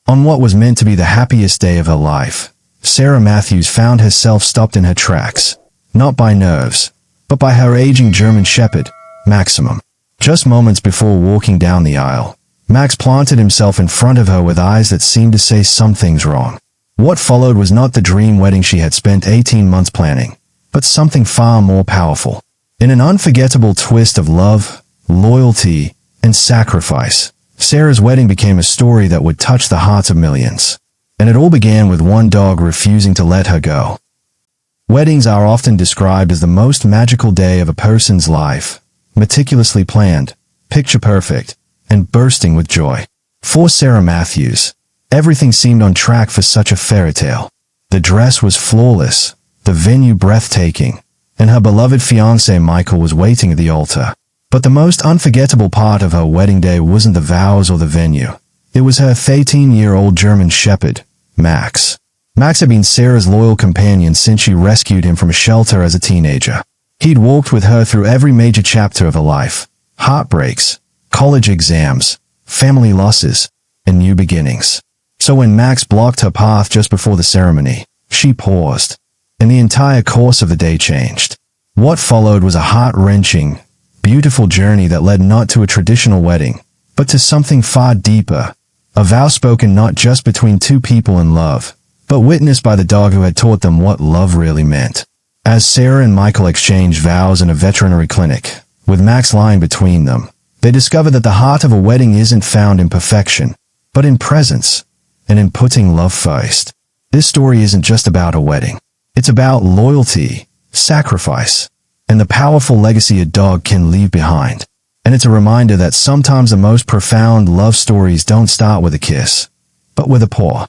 On what was meant to be the happiest day of her life, Sarah Matthews found herself stopped in her tracks, not by nerves, but by her aging German Shepherd, Maximum. Just moments before walking down the aisle, Max planted himself in front of her with eyes that seemed to say something's wrong. What followed was not the dream wedding she had spent 18 months planning, but something far more powerful. In an unforgettable twist of love, loyalty, and sacrifice, Sarah's wedding became a story that would touch the hearts of millions. And it all began with one dog refusing to let her go. Weddings are often described as the most magical day of a person's life, meticulously planned, picture-perfect, and bursting with joy. For Sarah Matthews, everything seemed on track for such a fairy tale. The dress was flawless, the venue breathtaking, and her beloved fiancé Michael was waiting at the altar. But the most unforgettable part of her wedding day wasn't the vows or the venue. It was her 13-year-old German Shepherd, Max. Max had been Sarah's loyal companion since she rescued him from a shelter as a teenager. He'd walked with her through every major chapter of her life: heartbreaks, college exams, family losses, and new beginnings. So when Max blocked her path just before the ceremony, she paused, and the entire course of the day changed. What followed was a heart-wrenching, beautiful journey that led not to a traditional wedding, but to something far deeper, a vow spoken not just between two people in love, but witnessed by the dog who had taught them what love really meant. As Sarah and Michael exchanged vows in a veterinary clinic, with Max lying between them, they discovered that the heart of a wedding isn't found in perfection, but in presence, and in putting love first. This story isn't just about a wedding. It's about loyalty, sacrifice, and the powerful legacy a dog can leave behind. And it's a reminder that sometimes the most profound love stories don't start with a kiss, but with a paw.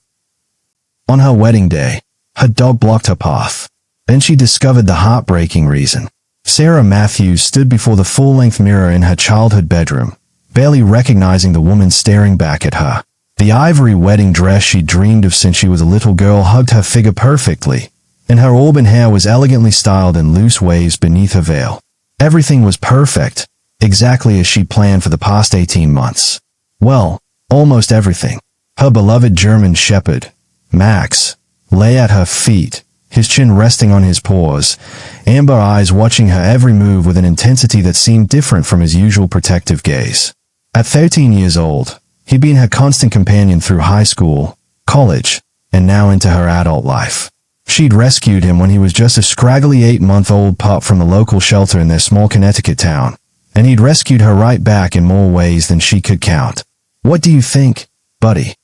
On her wedding day, her dog blocked her path. Then she discovered the heartbreaking reason. Sarah Matthews stood before the full-length mirror in her childhood bedroom, barely recognizing the woman staring back at her. The ivory wedding dress she dreamed of since she was a little girl hugged her figure perfectly, and her auburn hair was elegantly styled in loose waves beneath her veil. Everything was perfect, exactly as she planned for the past 18 months. Well, almost everything. Her beloved German Shepherd, Max, lay at her feet, his chin resting on his paws, amber eyes watching her every move with an intensity that seemed different from his usual protective gaze. At 13 years old, he'd been her constant companion through high school, college, and now into her adult life. She'd rescued him when he was just a scraggly 8-month-old pup from the local shelter in their small Connecticut town, and he'd rescued her right back in more ways than she could count. "What do you think, buddy?"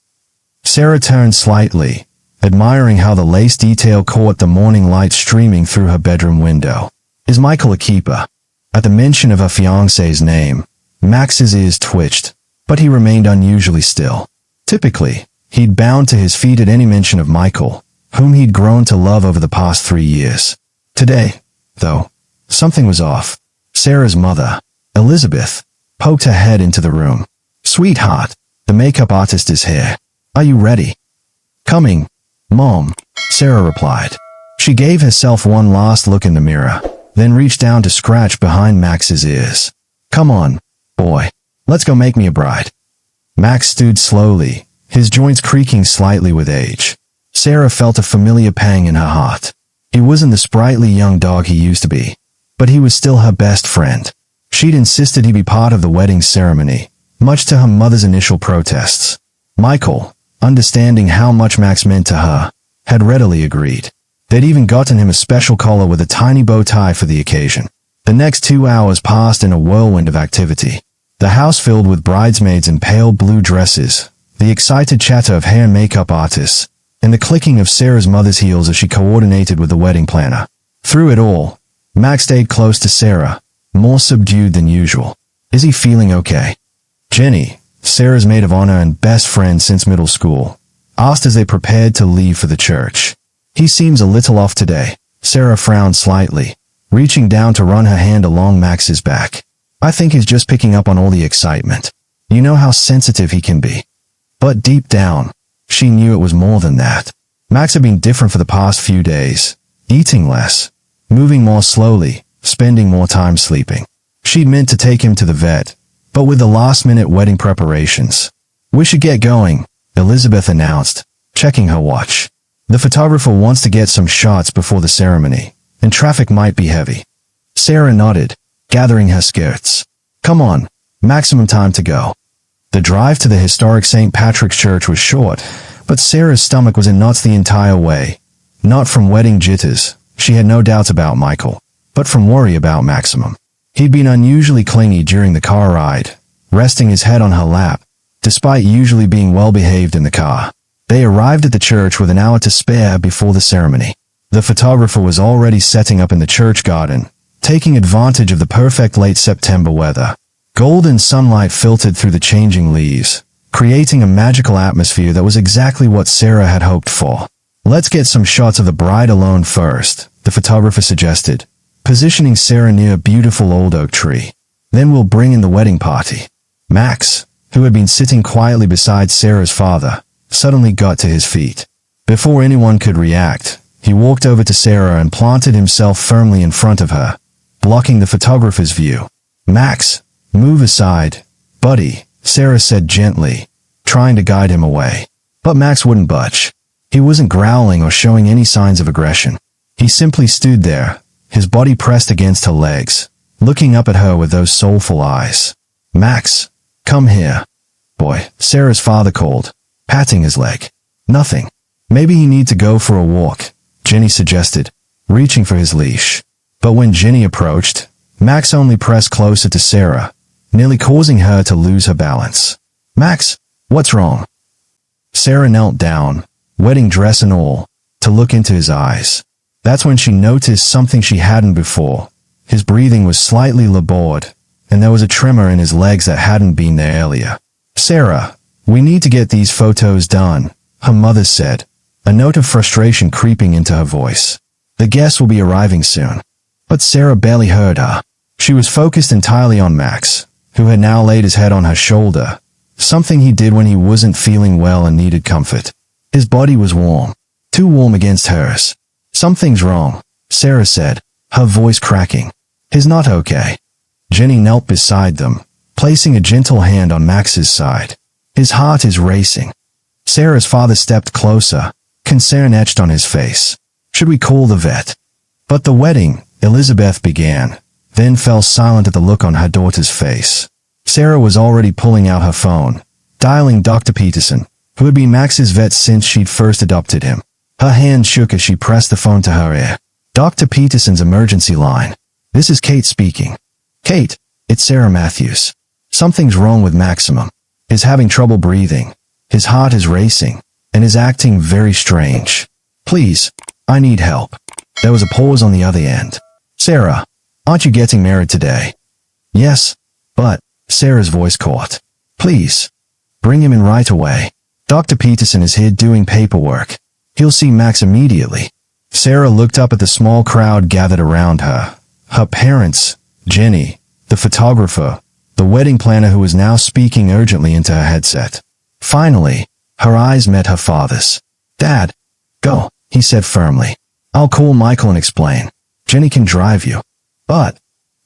Sarah turned slightly, admiring how the lace detail caught the morning light streaming through her bedroom window. "Is Michael a keeper?" At the mention of her fiancé's name, Max's ears twitched, but he remained unusually still. Typically, he'd bound to his feet at any mention of Michael, whom he'd grown to love over the past 3 years. Today, though, something was off. Sarah's mother, Elizabeth, poked her head into the room. "Sweetheart, the makeup artist is here. Are you ready?" "Coming, Mom," Sarah replied. She gave herself one last look in the mirror, then reached down to scratch behind Max's ears. "Come on, boy. Let's go make me a bride." Max stood slowly, his joints creaking slightly with age. Sarah felt a familiar pang in her heart. He wasn't the sprightly young dog he used to be, but he was still her best friend. She'd insisted he be part of the wedding ceremony, much to her mother's initial protests. Michael, understanding how much Max meant to her, had readily agreed. They'd even gotten him a special collar with a tiny bow tie for the occasion. The next 2 hours passed in a whirlwind of activity. The house filled with bridesmaids in pale blue dresses, the excited chatter of hair and makeup artists, and the clicking of Sarah's mother's heels as she coordinated with the wedding planner. Through it all, Max stayed close to Sarah, more subdued than usual. "Is he feeling okay?" Jenny, Sarah's maid of honor and best friend since middle school, asked as they prepared to leave for the church. "He seems a little off today." Sarah frowned slightly, reaching down to run her hand along Max's back. "I think he's just picking up on all the excitement. You know how sensitive he can be." But deep down, she knew it was more than that. Max had been different for the past few days, eating less, moving more slowly, spending more time sleeping. She'd meant to take him to the vet, but with the last-minute wedding preparations, "We should get going," Elizabeth announced, checking her watch. The photographer wants to get some shots before the ceremony, and traffic might be heavy. Sarah nodded, gathering her skirts. Come on, maximum time to go. The drive to the historic St. Patrick's Church was short, but Sarah's stomach was in knots the entire way. Not from wedding jitters, she had no doubts about Michael, but from worry about Maximum. He'd been unusually clingy during the car ride, resting his head on her lap, despite usually being well-behaved in the car. They arrived at the church with an hour to spare before the ceremony. The photographer was already setting up in the church garden, taking advantage of the perfect late September weather. Golden sunlight filtered through the changing leaves, creating a magical atmosphere that was exactly what Sarah had hoped for. Let's get some shots of the bride alone first, the photographer suggested, positioning Sarah near a beautiful old oak tree. Then we'll bring in the wedding party. Max, who had been sitting quietly beside Sarah's father, suddenly got to his feet. Before anyone could react, he walked over to Sarah and planted himself firmly in front of her, blocking the photographer's view. Max, move aside, buddy, Sarah said gently, trying to guide him away. But Max wouldn't budge. He wasn't growling or showing any signs of aggression. He simply stood there, his body pressed against her legs, looking up at her with those soulful eyes. Max, come here. Boy, Sarah's father called, patting his leg. Nothing. Maybe you need to go for a walk, Jenny suggested, reaching for his leash. But when Jenny approached, Max only pressed closer to Sarah, nearly causing her to lose her balance. Max, what's wrong? Sarah knelt down, wedding dress and all, to look into his eyes. That's when she noticed something she hadn't before. His breathing was slightly labored, and there was a tremor in his legs that hadn't been there earlier. Sarah, we need to get these photos done, her mother said, a note of frustration creeping into her voice. The guests will be arriving soon. But Sarah barely heard her. She was focused entirely on Max, who had now laid his head on her shoulder, something he did when he wasn't feeling well and needed comfort. His body was warm, too warm against hers. Something's wrong, Sarah said, her voice cracking. He's not okay. Jenny knelt beside them, placing a gentle hand on Max's side. His heart is racing. Sarah's father stepped closer, concern etched on his face. Should we call the vet? But the wedding, Elizabeth began, then fell silent at the look on her daughter's face. Sarah was already pulling out her phone, dialing Dr. Peterson, who had been Max's vet since she'd first adopted him. Her hand shook as she pressed the phone to her ear. Dr. Peterson's emergency line. This is Kate speaking. Kate, it's Sarah Matthews. Something's wrong with Maximum. He's having trouble breathing. His heart is racing, and is acting very strange. Please, I need help. There was a pause on the other end. Sarah, aren't you getting married today? Yes, but, Sarah's voice caught. Please, bring him in right away. Dr. Peterson is here doing paperwork. He'll see Max immediately. Sarah looked up at the small crowd gathered around her. Her parents, Jenny, the photographer, the wedding planner who was now speaking urgently into her headset. Finally, her eyes met her father's. Dad, go, he said firmly. I'll call Michael and explain. Jenny can drive you. But,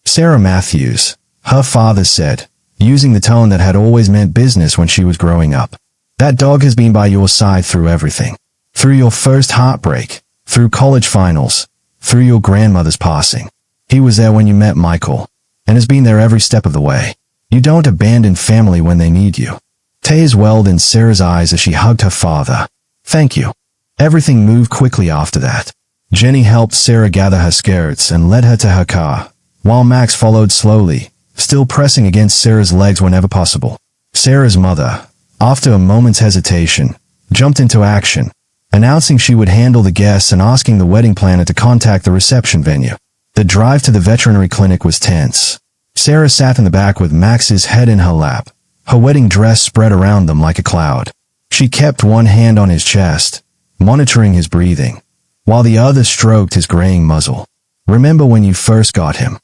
Sarah Matthews, her father said, using the tone that had always meant business when she was growing up. That dog has been by your side through everything. Through your first heartbreak, through college finals, through your grandmother's passing. He was there when you met Michael, and has been there every step of the way. You don't abandon family when they need you. Tears welled in Sarah's eyes as she hugged her father. Thank you. Everything moved quickly after that. Jenny helped Sarah gather her skirts and led her to her car, while Max followed slowly, still pressing against Sarah's legs whenever possible. Sarah's mother, after a moment's hesitation, jumped into action, announcing she would handle the guests and asking the wedding planner to contact the reception venue. The drive to the veterinary clinic was tense. Sarah sat in the back with Max's head in her lap, her wedding dress spread around them like a cloud. She kept one hand on his chest, monitoring his breathing, while the other stroked his graying muzzle. Remember when you first got him?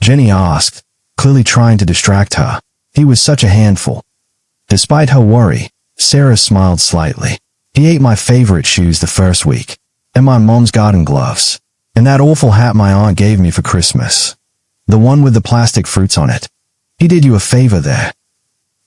Jenny asked, clearly trying to distract her. He was such a handful. Despite her worry, Sarah smiled slightly. He ate my favorite shoes the first week, and my mom's garden gloves, and that awful hat my aunt gave me for Christmas. The one with the plastic fruits on it. He did you a favor there.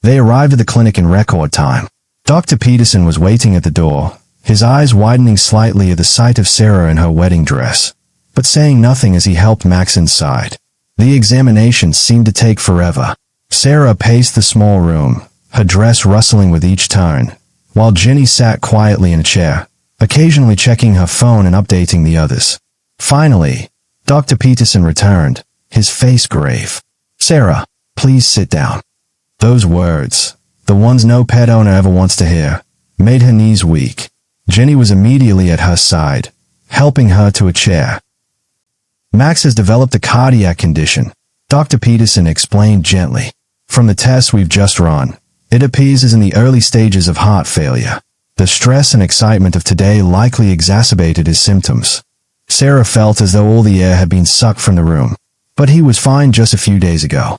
They arrived at the clinic in record time. Dr. Peterson was waiting at the door, his eyes widening slightly at the sight of Sarah in her wedding dress, but saying nothing as he helped Max inside. The examination seemed to take forever. Sarah paced the small room, her dress rustling with each turn, while Jenny sat quietly in a chair, occasionally checking her phone and updating the others. Finally, Dr. Peterson returned, his face grave. "Sarah, please sit down." Those words, the ones no pet owner ever wants to hear, made her knees weak. Jenny was immediately at her side, helping her to a chair. "Max has developed a cardiac condition," Dr. Peterson explained gently. "From the tests we've just run, it appears as in the early stages of heart failure. The stress and excitement of today likely exacerbated his symptoms." Sarah felt as though all the air had been sucked from the room, but he was fine just a few days ago.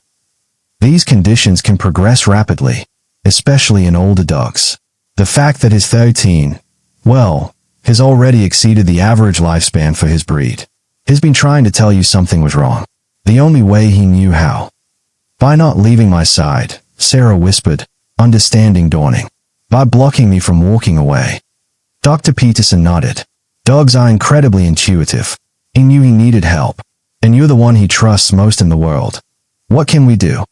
These conditions can progress rapidly, especially in older dogs. The fact that his 13, has already exceeded the average lifespan for his breed. He's been trying to tell you something was wrong. The only way he knew how. "By not leaving my side," Sarah whispered, understanding dawning. "By blocking me from walking away." Dr. Peterson nodded. "Dogs are incredibly intuitive. He knew he needed help, and you're the one he trusts most in the world. What can we do?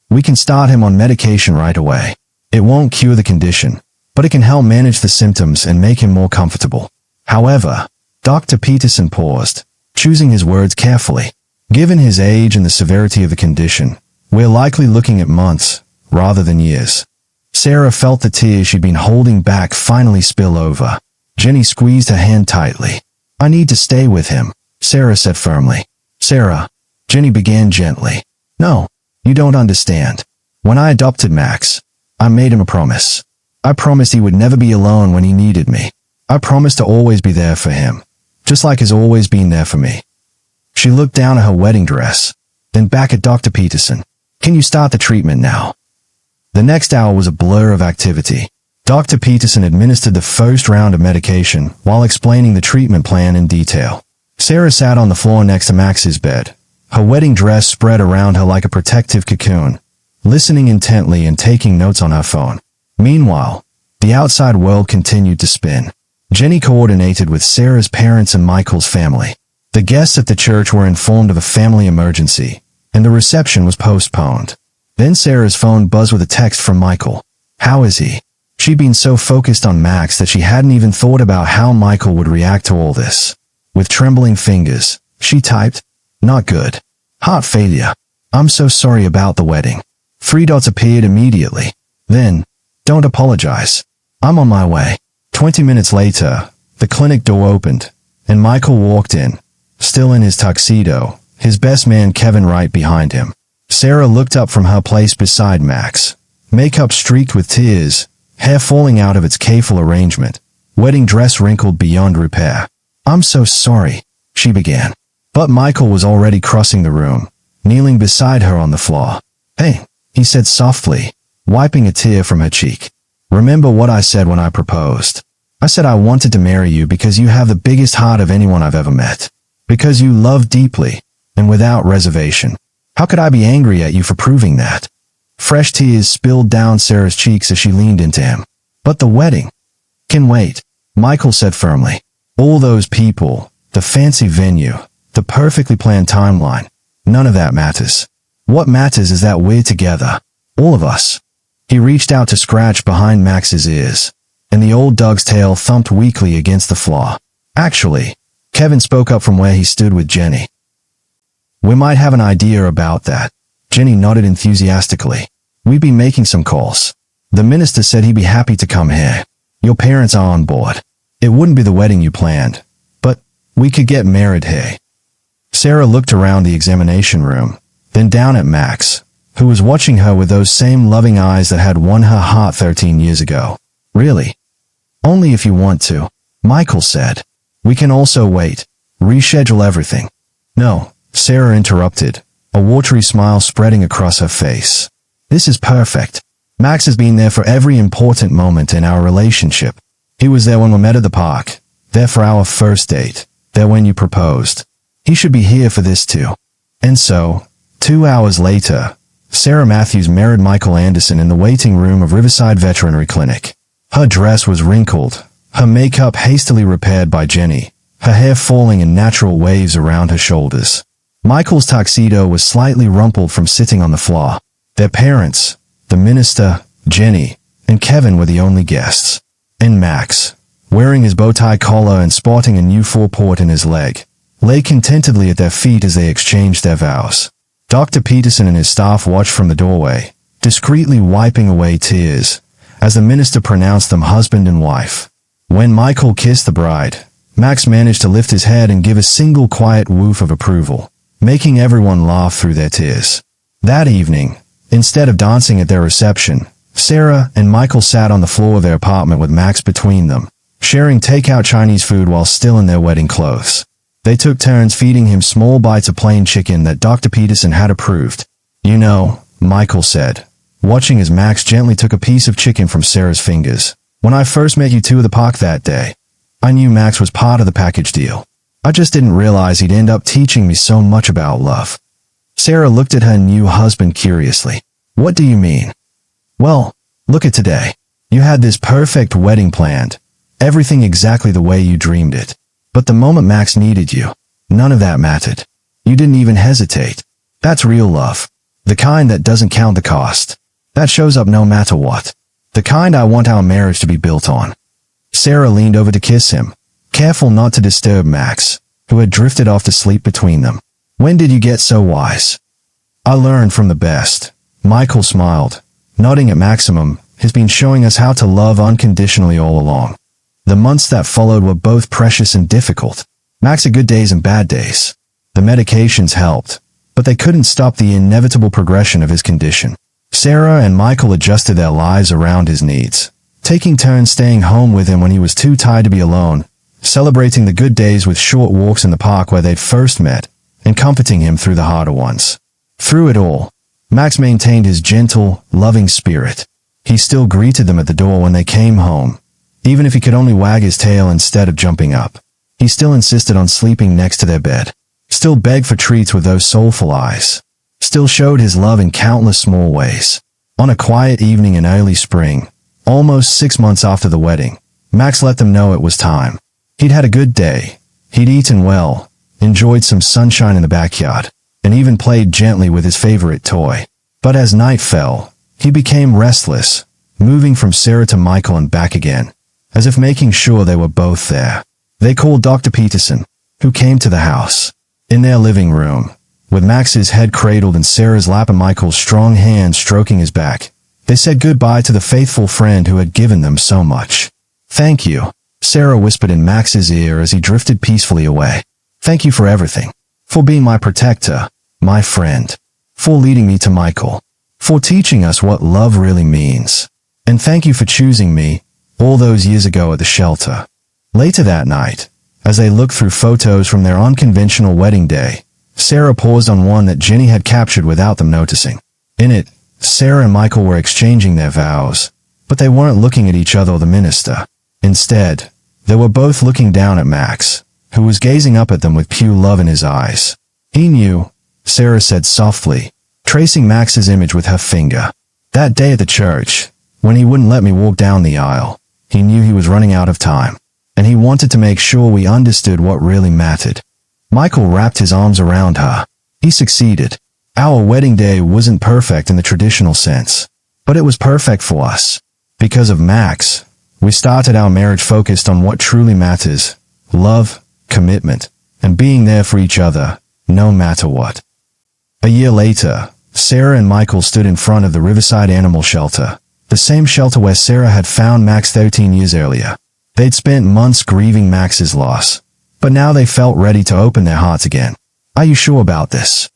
We can start him on medication right away. It won't cure the condition, but it can help manage the symptoms and make him more comfortable." However, Dr. Peterson paused, choosing his words carefully. "Given his age and the severity of the condition, we're likely looking at months, rather than years." Sarah felt the tears she'd been holding back finally spill over. Jenny squeezed her hand tightly. "I need to stay with him," Sarah said firmly. "Sarah," Jenny began gently. "No, you don't understand. When I adopted Max, I made him a promise. I promised he would never be alone when he needed me. I promised to always be there for him, just like he's always been there for me." She looked down at her wedding dress, then back at Dr. Peterson. "Can you start the treatment now?" The next hour was a blur of activity. Dr. Peterson administered the first round of medication while explaining the treatment plan in detail. Sarah sat on the floor next to Max's bed, her wedding dress spread around her like a protective cocoon, listening intently and taking notes on her phone. Meanwhile, the outside world continued to spin. Jenny coordinated with Sarah's parents and Michael's family. The guests at the church were informed of a family emergency, and the reception was postponed. Then Sarah's phone buzzed with a text from Michael. "How is he?" She'd been so focused on Max that she hadn't even thought about how Michael would react to all this. With trembling fingers, she typed, "Not good. Heart failure. I'm so sorry about the wedding." 3 dots appeared immediately. Then, "Don't apologize. I'm on my way." 20 minutes later, the clinic door opened, and Michael walked in, still in his tuxedo, his best man Kevin right behind him. Sarah looked up from her place beside Max, makeup streaked with tears, hair falling out of its careful arrangement, wedding dress wrinkled beyond repair. "I'm so sorry," she began. But Michael was already crossing the room, kneeling beside her on the floor. "Hey," he said softly, wiping a tear from her cheek. "Remember what I said when I proposed? I said I wanted to marry you because you have the biggest heart of anyone I've ever met. Because you love deeply, and without reservation. How could I be angry at you for proving that?" Fresh tears spilled down Sarah's cheeks as she leaned into him. "But the wedding can wait," Michael said firmly. "All those people, the fancy venue, the perfectly planned timeline, none of that matters. What matters is that we're together. All of us." He reached out to scratch behind Max's ears, and the old dog's tail thumped weakly against the floor. "Actually," Kevin spoke up from where he stood with Jenny. "We might have an idea about that." Jenny nodded enthusiastically. "We've been making some calls. The minister said he'd be happy to come here. Your parents are on board. It wouldn't be the wedding you planned, but we could get married here." Sarah looked around the examination room, then down at Max, who was watching her with those same loving eyes that had won her heart 13 years ago. "Really? Only if you want to," Michael said. "We can also wait, reschedule everything." "No," Sarah interrupted, a watery smile spreading across her face. "This is perfect. Max has been there for every important moment in our relationship. He was there when we met at the park, there for our first date, there when you proposed. He should be here for this too." And so, 2 hours later, Sarah Matthews married Michael Anderson in the waiting room of Riverside Veterinary Clinic. Her dress was wrinkled, her makeup hastily repaired by Jenny, her hair falling in natural waves around her shoulders. Michael's tuxedo was slightly rumpled from sitting on the floor. Their parents, the minister, Jenny, and Kevin were the only guests. And Max, wearing his bow-tie collar and sporting a new four-port in his leg, lay contentedly at their feet as they exchanged their vows. Dr. Peterson and his staff watched from the doorway, discreetly wiping away tears, as the minister pronounced them husband and wife. When Michael kissed the bride, Max managed to lift his head and give a single quiet woof of approval, making everyone laugh through their tears. That evening, instead of dancing at their reception, Sarah and Michael sat on the floor of their apartment with Max between them, sharing takeout Chinese food while still in their wedding clothes. They took turns feeding him small bites of plain chicken that Dr. Peterson had approved. "You know," Michael said, watching as Max gently took a piece of chicken from Sarah's fingers, "when I first met you two at the park that day, I knew Max was part of the package deal. I just didn't realize he'd end up teaching me so much about love." Sarah looked at her new husband curiously. "What do you mean?" "Well, look at today. You had this perfect wedding planned, everything exactly the way you dreamed it. But the moment Max needed you, none of that mattered. You didn't even hesitate. That's real love. The kind that doesn't count the cost. That shows up no matter what. The kind I want our marriage to be built on." Sarah leaned over to kiss him, careful not to disturb Max, who had drifted off to sleep between them. "When did you get so wise?" "I learned from the best." Michael smiled, nodding at Maximum has been showing us how to love unconditionally all along. The months that followed were both precious and difficult. Max had good days and bad days. The medications helped, but they couldn't stop the inevitable progression of his condition. Sarah and Michael adjusted their lives around his needs, taking turns staying home with him when he was too tired to be alone, celebrating the good days with short walks in the park where they'd first met, and comforting him through the harder ones. Through it all, Max maintained his gentle, loving spirit. He still greeted them at the door when they came home, even if he could only wag his tail instead of jumping up. He still insisted on sleeping next to their bed, still begged for treats with those soulful eyes, still showed his love in countless small ways. On a quiet evening in early spring, almost 6 months after the wedding, Max let them know it was time. He'd had a good day. He'd eaten well, enjoyed some sunshine in the backyard, and even played gently with his favorite toy. But as night fell, he became restless, moving from Sarah to Michael and back again, as if making sure they were both there. They called Dr. Peterson, who came to the house. In their living room, with Max's head cradled in Sarah's lap and Michael's strong hand stroking his back, they said goodbye to the faithful friend who had given them so much. "Thank you," Sarah whispered in Max's ear as he drifted peacefully away. "Thank you for everything. For being my protector, my friend. For leading me to Michael. For teaching us what love really means. And thank you for choosing me, all those years ago at the shelter." Later that night, as they looked through photos from their unconventional wedding day, Sarah paused on one that Jenny had captured without them noticing. In it, Sarah and Michael were exchanging their vows, but they weren't looking at each other or the minister. Instead, they were both looking down at Max, who was gazing up at them with pure love in his eyes. "He knew," Sarah said softly, tracing Max's image with her finger. "That day at the church, when he wouldn't let me walk down the aisle, he knew he was running out of time, and he wanted to make sure we understood what really mattered." Michael wrapped his arms around her. He succeeded. Our wedding day wasn't perfect in the traditional sense, but it was perfect for us. Because of Max, we started our marriage focused on what truly matters: love, commitment, and being there for each other, no matter what. A year later, Sarah and Michael stood in front of the Riverside Animal Shelter, the same shelter where Sarah had found Max 13 years earlier. They'd spent months grieving Max's loss, but now they felt ready to open their hearts again. "Are you sure about this?"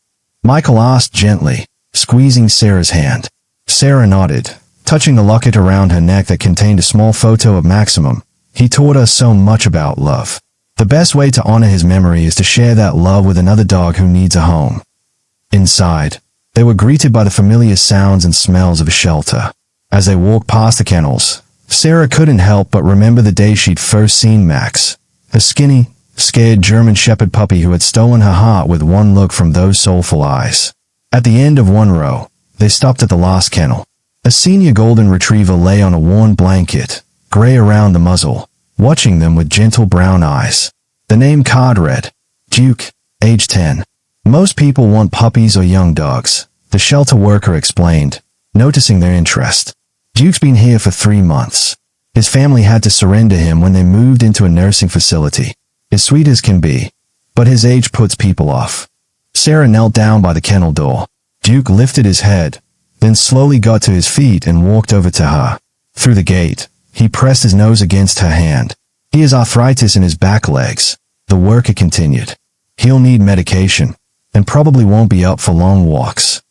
Michael asked gently, squeezing Sarah's hand. Sarah nodded, touching the locket around her neck that contained a small photo of Maximum. "He taught us so much about love. The best way to honor his memory is to share that love with another dog who needs a home." Inside, they were greeted by the familiar sounds and smells of a shelter. As they walked past the kennels, Sarah couldn't help but remember the day she'd first seen Max, a skinny, scared German Shepherd puppy who had stolen her heart with one look from those soulful eyes. At the end of one row, they stopped at the last kennel. A senior golden retriever lay on a worn blanket, gray around the muzzle, watching them with gentle brown eyes. The name card read, Duke, age 10. Most people want puppies or young dogs, the shelter worker explained, noticing their interest. Duke's been here for 3 months. His family had to surrender him when they moved into a nursing facility. As sweet as can be, but his age puts people off. Sarah knelt down by the kennel door. Duke lifted his head, then slowly got to his feet and walked over to her. Through the gate, he pressed his nose against her hand. He has arthritis in his back legs, the worker continued. He'll need medication, and probably won't be up for long walks.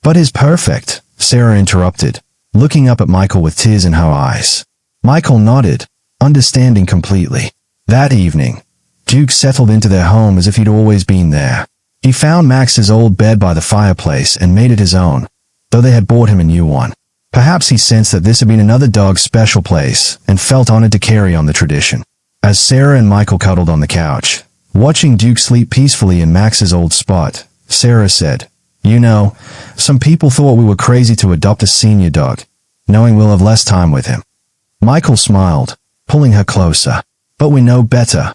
But he's perfect, Sarah interrupted, looking up at Michael with tears in her eyes. Michael nodded, understanding completely. That evening, Duke settled into their home as if he'd always been there. He found Max's old bed by the fireplace and made it his own, though they had bought him a new one. Perhaps he sensed that this had been another dog's special place and felt honored to carry on the tradition. As Sarah and Michael cuddled on the couch, watching Duke sleep peacefully in Max's old spot, Sarah said, "You know, some people thought we were crazy to adopt a senior dog, knowing we'll have less time with him." Michael smiled, pulling her closer. "But we know better,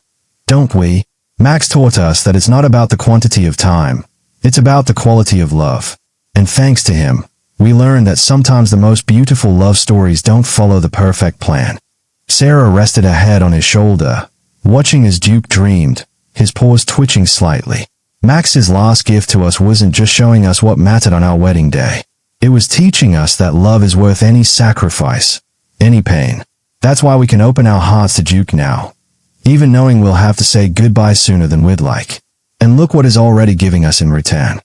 don't we? Max taught us that it's not about the quantity of time, it's about the quality of love. And thanks to him, we learned that sometimes the most beautiful love stories don't follow the perfect plan." Sarah rested her head on his shoulder, watching as Duke dreamed, his paws twitching slightly. Max's last gift to us wasn't just showing us what mattered on our wedding day. It was teaching us that love is worth any sacrifice, any pain. That's why we can open our hearts to Duke now, even knowing we'll have to say goodbye sooner than we'd like. And look what he's already giving us in return.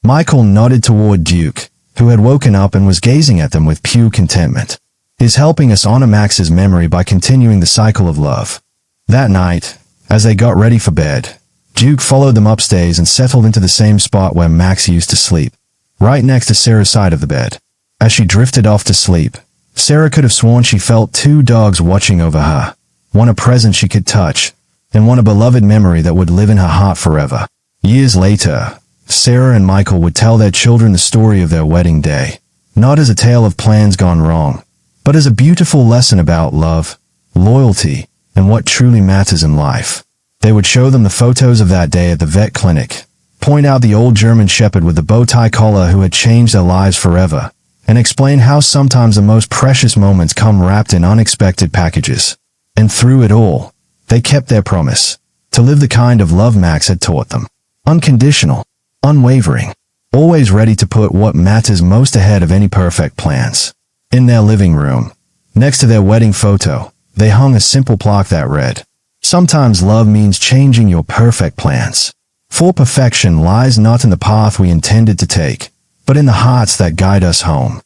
Michael nodded toward Duke, who had woken up and was gazing at them with pure contentment. He's helping us honor Max's memory by continuing the cycle of love. That night, as they got ready for bed, Duke followed them upstairs and settled into the same spot where Max used to sleep, right next to Sarah's side of the bed. As she drifted off to sleep, Sarah could have sworn she felt 2 dogs watching over her, one a presence she could touch, and one a beloved memory that would live in her heart forever. Years later, Sarah and Michael would tell their children the story of their wedding day, not as a tale of plans gone wrong, but as a beautiful lesson about love, loyalty, and what truly matters in life. They would show them the photos of that day at the vet clinic, point out the old German Shepherd with the bow tie collar who had changed their lives forever, and explain how sometimes the most precious moments come wrapped in unexpected packages. And through it all, they kept their promise, to live the kind of love Max had taught them. Unconditional, unwavering, always ready to put what matters most ahead of any perfect plans. In their living room, next to their wedding photo, they hung a simple plaque that read, "Sometimes love means changing your perfect plans. For perfection lies not in the path we intended to take, but in the hearts that guide us home."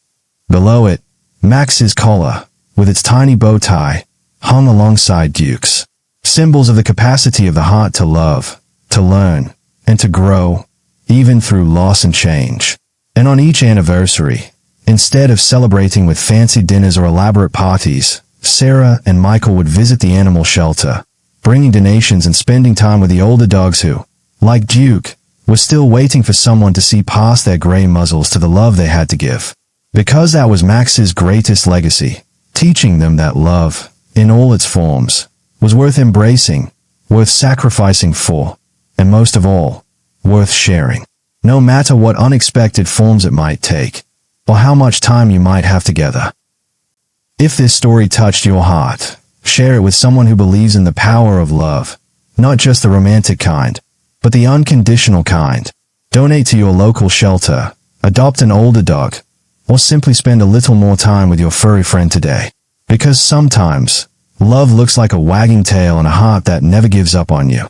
Below it, Max's collar, with its tiny bow tie, hung alongside Duke's. Symbols of the capacity of the heart to love, to learn, and to grow, even through loss and change. And on each anniversary, instead of celebrating with fancy dinners or elaborate parties, Sarah and Michael would visit the animal shelter, bringing donations and spending time with the older dogs who, like Duke, were still waiting for someone to see past their gray muzzles to the love they had to give. Because that was Max's greatest legacy, teaching them that love, in all its forms, was worth embracing, worth sacrificing for, and most of all, worth sharing. No matter what unexpected forms it might take, or how much time you might have together. If this story touched your heart, share it with someone who believes in the power of love, not just the romantic kind, but the unconditional kind. Donate to your local shelter, adopt an older dog, or simply spend a little more time with your furry friend today. Because sometimes, love looks like a wagging tail and a heart that never gives up on you.